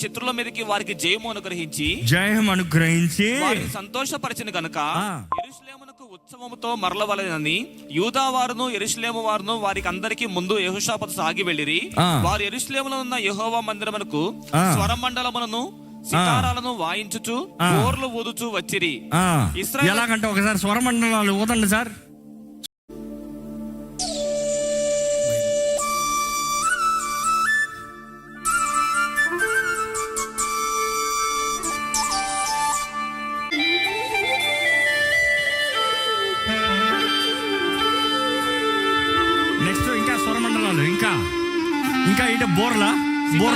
శత్రుల మీదకి వారికి జయము అనుగ్రహించి వారిని సంతోషపరిచిన గనుక యెరూషలేమునకు ఉత్సవముతో మరలవలెనని యూదా వారును యెరూషలేము వారును వారికి అందరికి ముందు యెహోషాపాతు సాగి వెళ్ళిరి. వారు యెరూషలేములో ఉన్న యెహోవా మందిరమునకు స్వరమండలములను సితారాలను వాయించుచు బోర్లు ఊదుచు వచ్చిరి. ఎలాగంటే ఒకసారి స్వరమండలాలు ఊదండి సార్. నెక్స్ట్ ఇంకా స్వరమండలాలు, ఇంకా ఇంకా ఇటు బోర్ల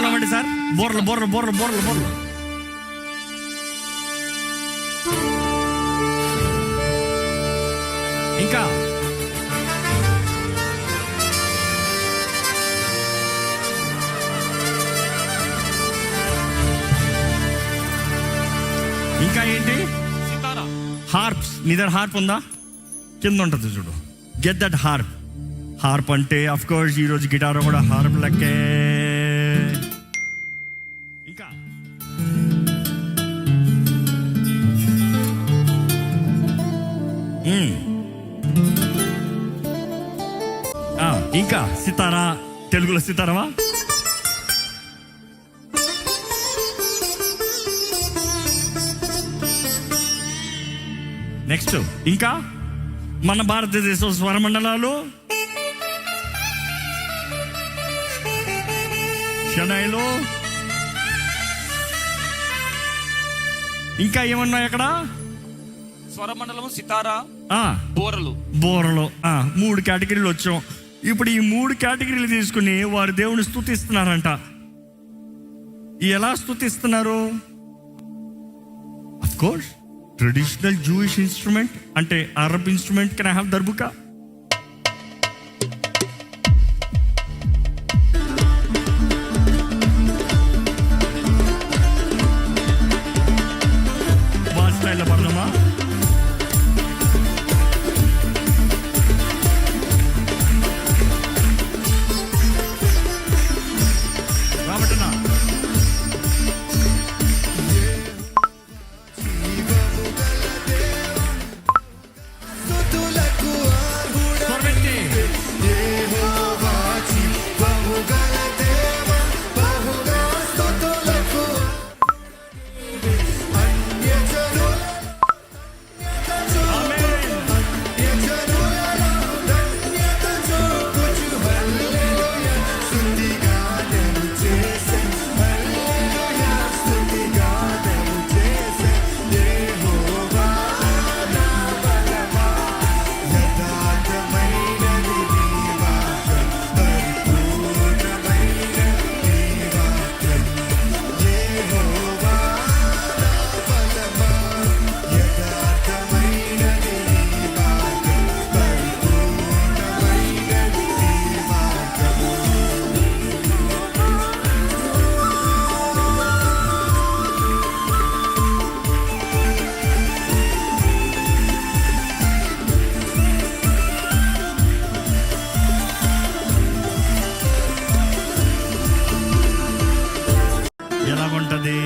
అవ్వండి సార్. బోర్ల బోర్ల బోర్ల బోర్ల బోర్ల ఇంకా ఇంకా ఏంటి? హార్ప్స్. నీ దగ్గర హార్ప్ ఉందా? కింద ఉంటుంది చూడు, గెట్ దట్ హార్ప్. హార్ప్ అంటే అఫ్ కోర్స్ ఈరోజు గిటార్ కూడా హార్ప్ లెక్కే. ఇంకా ఇంకా సితారా. తెలుగులో సితారమా? నెక్స్ట్ ఇంకా మన భారతదేశం స్వరమండలాలు, షడాయిలు, ఇంకా ఏమన్నాయి అక్కడ? స్వరమండలము, సితారా, బోరలు. 3 కేటగిరీలు వచ్చాం. ఇప్పుడు ఈ 3 కేటగిరీలు తీసుకుని వారు దేవుని స్తుతిస్తున్నారంట. ఎలా స్తుతిస్తున్నారు? Of course traditional Jewish instrument, అంటే Arab instrument. Can I have darbuka? వాయిస్లో పడదామా? రాబట్టనా? ఎలాగుంటది?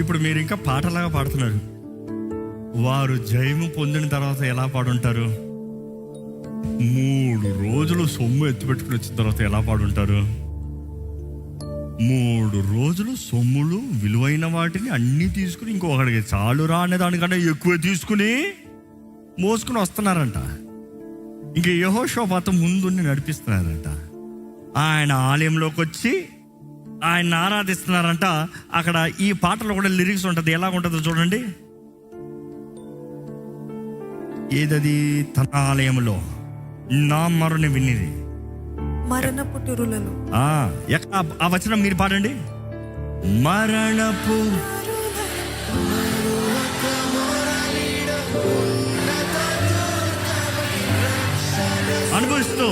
ఇప్పుడు మీరు ఇంకా పాటలాగా పాడుతున్నారు. వారు జయము పొందిన తర్వాత ఎలా పాడుంటారు? 3 రోజులు సొమ్ము ఎత్తిపెట్టుకుని వచ్చిన తర్వాత ఎలా పాడుంటారు? 3 రోజులు సొమ్ములు విలువైన వాటిని అన్నీ తీసుకుని ఇంకొకడికి చాలు రా అనే దానికన్నా ఎక్కువ తీసుకుని మోసుకుని వస్తున్నారంట. ఇంక యెహోషాపాతు ముందుండి నడిపిస్తున్నారంట. ఆయన ఆలయంలోకి వచ్చి ఆయన ఆరాధిస్తున్నారంట. అక్కడ ఈ పాటలో కూడా లిరిక్స్ ఉంటుంది. ఎలా ఉంటుందో చూడండి. ఏదది? తన ఆలయంలో నా మరుని వినిది మరణపు తురులలో. ఆ వచనం మీరు పాడండి. మరణపు అనుభవిస్తూ